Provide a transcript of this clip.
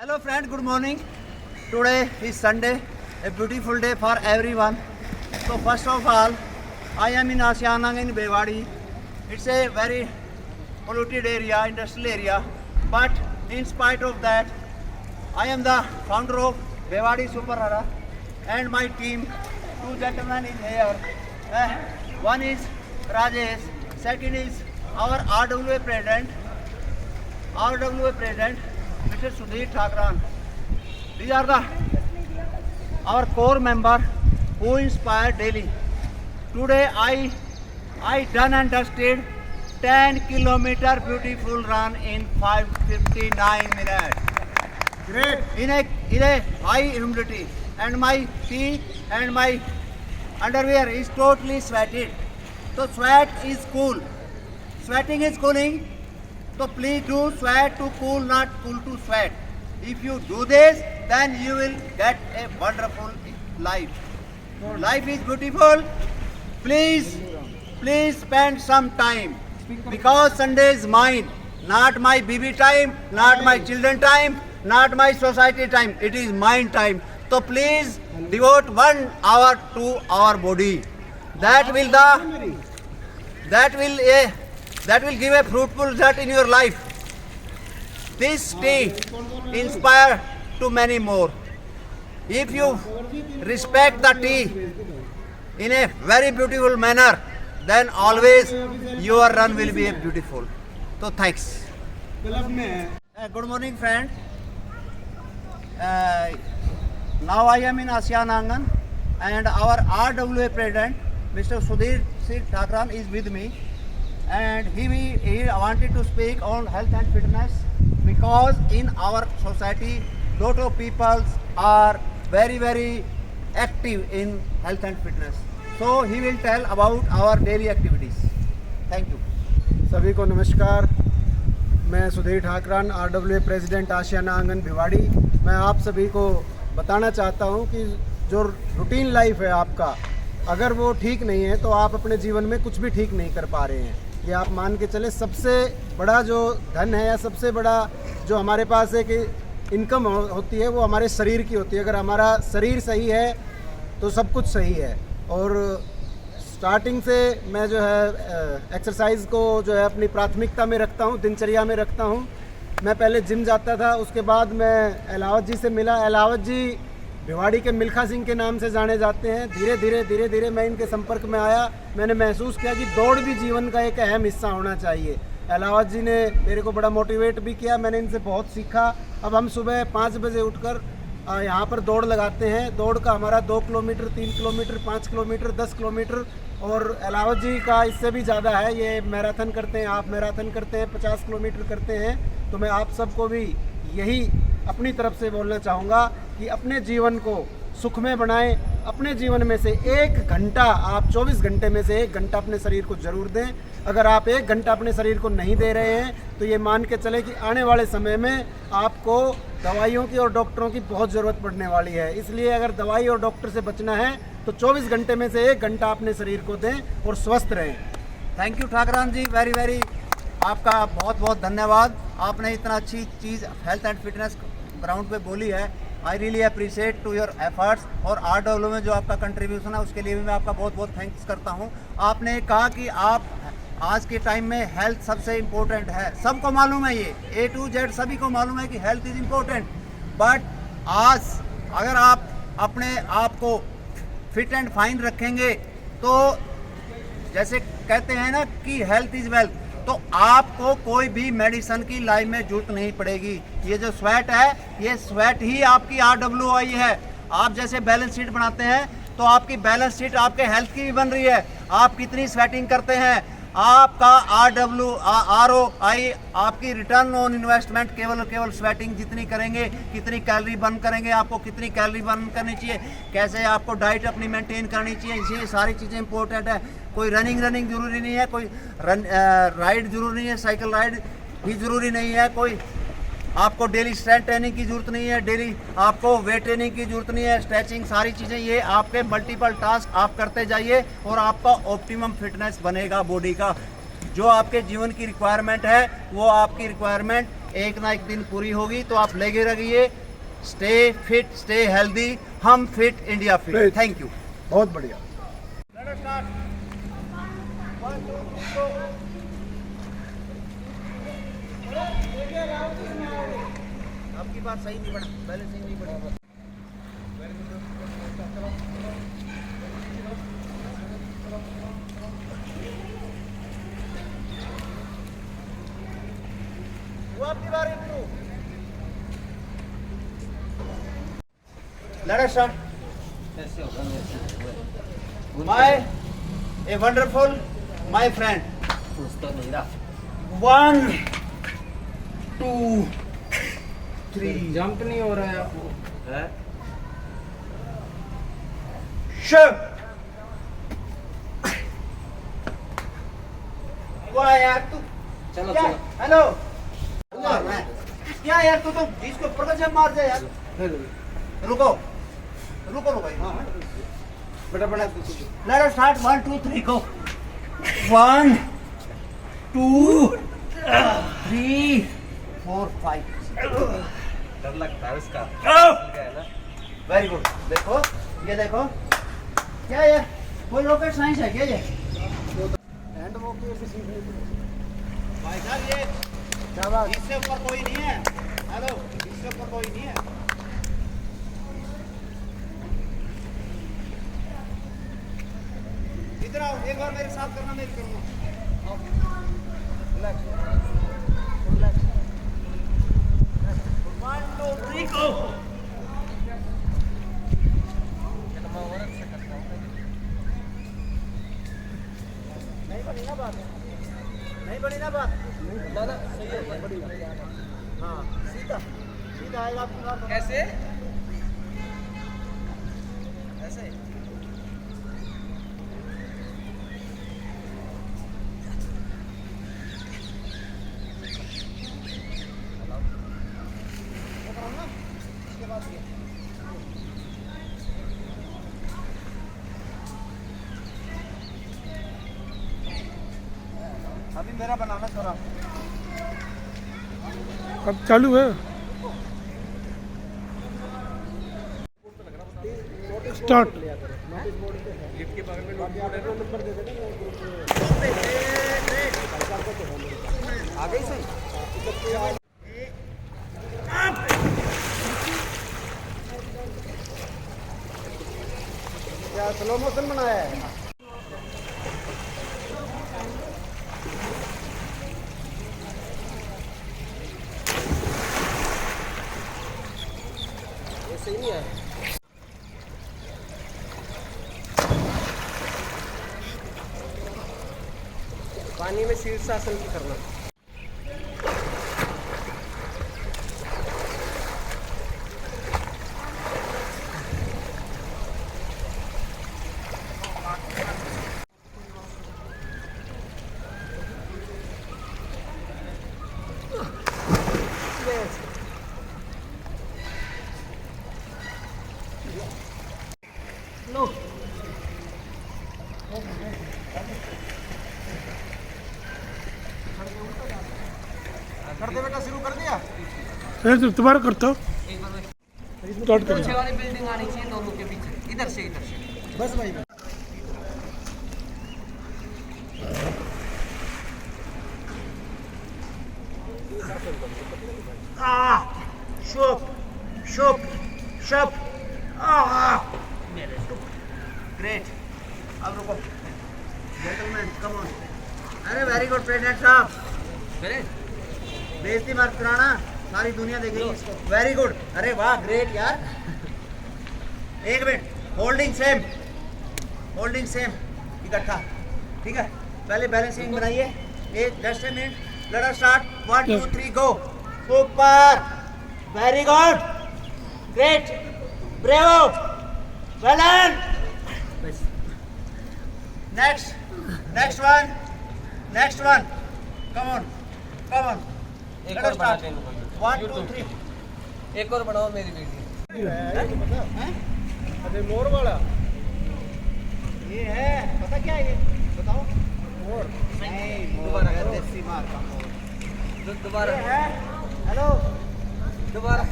Hello friend, good morning. Today is Sunday, a beautiful day for everyone. So first of all, I am in Asianang in Bhiwadi. It's a very polluted area, industrial area. But in spite of that, I am the founder of Bhiwadi Super Hara and my team, two gentlemen in here. One is Rajesh, second is our RWA President, Mr. Sudhir Thakran. These are our core member who inspire daily. Today I done and dusted 10 kilometer beautiful run in 5:59 minutes. Great. In a high humidity, and my feet and my underwear is totally sweated. So sweat is cool. Sweating is cooling. So please do sweat to cool, not cool to sweat. If you do this, then you will get a wonderful life. Life is beautiful. Please spend some time, because Sunday is mine, not my baby time, not my children time, not my society time. It is mine time. So please devote 1 hour to our body. That will give a fruitful result in your life. This tea inspire to many more. If you respect the tea in a very beautiful manner, then always your run will be beautiful. So thanks. Good morning, friend. Now I am in Asianangan, and our RWA President, Mr. Sudhir Thakran, is with me. And he wanted to speak on health and fitness, because in our society lot of people are very active in health and fitness. So he will tell about our daily activities. Thank you. सभी को नमस्कार। मैं Sudhir Thakran, RWA president आशियाना आंगन भिवाड़ी। मैं आप सभी को बताना चाहता हूं कि जो रूटीन लाइफ है आपका, अगर वो ठीक नहीं है तो आप अपने जीवन में कुछ भी ठीक नहीं कर पा रहे हैं। ये आप मान के चले, सबसे बड़ा जो धन है या सबसे बड़ा जो हमारे पास एक इनकम होती है वो हमारे शरीर की होती है। अगर हमारा शरीर सही है तो सब कुछ सही है। और स्टार्टिंग से मैं जो है एक्सरसाइज को जो है अपनी प्राथमिकता में रखता हूँ, दिनचर्या में रखता हूँ। मैं पहले जिम जाता था, उसके बाद मैं अहलावत जी से मिला। अहलावत जी भिवाड़ी के मिल्खा सिंह के नाम से जाने जाते हैं। धीरे धीरे मैं इनके संपर्क में आया। मैंने महसूस किया कि दौड़ भी जीवन का एक अहम हिस्सा होना चाहिए। अहलावत जी ने मेरे को बड़ा मोटिवेट भी किया, मैंने इनसे बहुत सीखा। अब हम सुबह 5 बजे उठकर यहाँ पर दौड़ लगाते हैं। दौड़ का हमारा 2 किलोमीटर, 3 किलोमीटर, 5 किलोमीटर, 10 किलोमीटर, और अहलावत जी का इससे भी ज़्यादा है। ये मैराथन करते हैं, आप मैराथन करते हैं, 50 किलोमीटर करते हैं। तो मैं आप सबको भी यही अपनी तरफ से बोलना चाहूँगा कि अपने जीवन को सुखमय बनाएं। अपने जीवन में से 1 घंटा, आप 24 घंटे में से 1 घंटा अपने शरीर को ज़रूर दें। अगर आप 1 घंटा अपने शरीर को नहीं दे रहे हैं तो ये मान के चले कि आने वाले समय में आपको दवाइयों की और डॉक्टरों की बहुत ज़रूरत पड़ने वाली है। इसलिए अगर दवाई और डॉक्टर से बचना है तो 24 घंटे में से 1 घंटा अपने शरीर को दें और स्वस्थ रहें। Thank you Thakran ji, very आपका बहुत धन्यवाद। आपने इतना अच्छी चीज़ हेल्थ एंड फिटनेस ग्राउंड पे बोली है। I really appreciate to your efforts, और RWA में जो आपका कंट्रीब्यूशन है उसके लिए भी मैं आपका बहुत थैंक्स करता हूँ। आपने कहा कि आप आज के टाइम में हेल्थ सबसे इम्पोर्टेंट है। सबको मालूम है, ये A to Z सभी को मालूम है कि हेल्थ इज़ इम्पोर्टेंट। बट आज अगर आप अपने आप को फिट एंड फाइन रखेंगे तो जैसे कहते हैं ना कि हेल्थ इज़ वेल्थ, तो आपको कोई भी मेडिसिन की लाइन में जरूरत नहीं पड़ेगी। ये जो स्वेट है, ये स्वेट ही आपकी RWA है। आप जैसे बैलेंस शीट बनाते हैं तो आपकी बैलेंस शीट आपके हेल्थ की भी बन रही है। आप कितनी स्वेटिंग करते हैं, आपका ROI, आपकी रिटर्न ऑन इन्वेस्टमेंट, केवल स्वेटिंग जितनी करेंगे, कितनी कैलोरी बर्न करेंगे, आपको कितनी कैलोरी बर्न करनी चाहिए, कैसे आपको डाइट अपनी मेंटेन करनी चाहिए, इसी सारी चीज़ें इंपॉर्टेंट है। कोई रनिंग ज़रूरी नहीं है, कोई राइड ज़रूरी नहीं है, साइकिल राइड भी ज़रूरी नहीं है, कोई आपको डेली स्ट्रेंथ ट्रेनिंग की ज़रूरत नहीं है, डेली आपको वेट ट्रेनिंग की ज़रूरत नहीं है, स्ट्रेचिंग, सारी चीज़ें, ये आपके मल्टीपल टास्क आप करते जाइए और आपका ऑप्टिमम फिटनेस बनेगा बॉडी का। जो आपके जीवन की रिक्वायरमेंट है वो आपकी रिक्वायरमेंट एक ना एक दिन पूरी होगी, तो आप लगे रहिए। स्टे फिट, स्टे हेल्दी, हम fit, India fit. Great. Thank you. बहुत बढ़िया। आपकी बात सही नहीं पड़ा, बैलेंसिंग नहीं पड़ा। वो आपकी बारी to. Let us start. A wonderful, my friend. 1, 2, 3. Jump नहीं हो रहा है आपको? Sure. वाह यार तू, चलो क्या? चलो। हेलो क्या यार तू तो जिसको पकड़ से मार दे यार। रुको रुको रुको भाई। बेटा बेटा लेट अस स्टार्ट। 1 2 3 गो। 1 2 3 4 5। डर लगता है उसका। Very good. देखो ये देखो, क्या ये कोई रॉकेट साइंस है क्या ये? हैंड वॉक से सीखने भाई साहब ये क्या बात। इससे ऊपर कोई नहीं है। हेलो, इससे ऊपर कोई नहीं है। इधर आओ, एक बार मेरे साथ करना, मैं भी करूंगा। One, two, three, go. नहीं बनी ना बात, नहीं बनी ना बात। सही है, बढ़िया। हाँ सीधा सीधा आएगा आपकी बात। कैसे? ऐसे? इसके बाद ये अभी मेरा बनाना थोड़ा। अब चालू है। स्टार्ट। लिफ्ट के बगल में नंबर दे देना। आ गई सही। क्या स्लो मोशन बनाया है? ये सही नहीं है। पानी में शीर्षासन की करना। लो कर दे बेटा, शुरू कर दिया। दोबारा करता हूँ। एक बार स्टार्ट पीछे वाली बिल्डिंग आनी चाहिए दोनों के पीछे। इधर से इधर से। बस भाई। शुभ शुभ शुभ। ग्रेट। अब रुको जेंटलमैन, कम ऑन। अरे वेरी गुड प्रेसिडेंट साहब, बेइज्जती मत कराना, सारी दुनिया देखेगी इसको। Very good. अरे वाह ग्रेट यार। एक minute, holding same, holding same इकट्ठा, ठीक है। पहले बैलेंसिंग बनाइए। एक just a minute. Let us start. 1 2 3 go. Super, very good, great, bravo, well done. Next one, next one, come on, come on. एक Let और us बना start. के इनको। 1 2 3। एक और बनाओ मेरी वीडियो। अरे मोर वाला ये है, पता क्या है ये, बताओ। मोर। नहीं, दोबारा मोर है, करो। देसी मार का मोर। दोबारा ये है हेलो दोबारा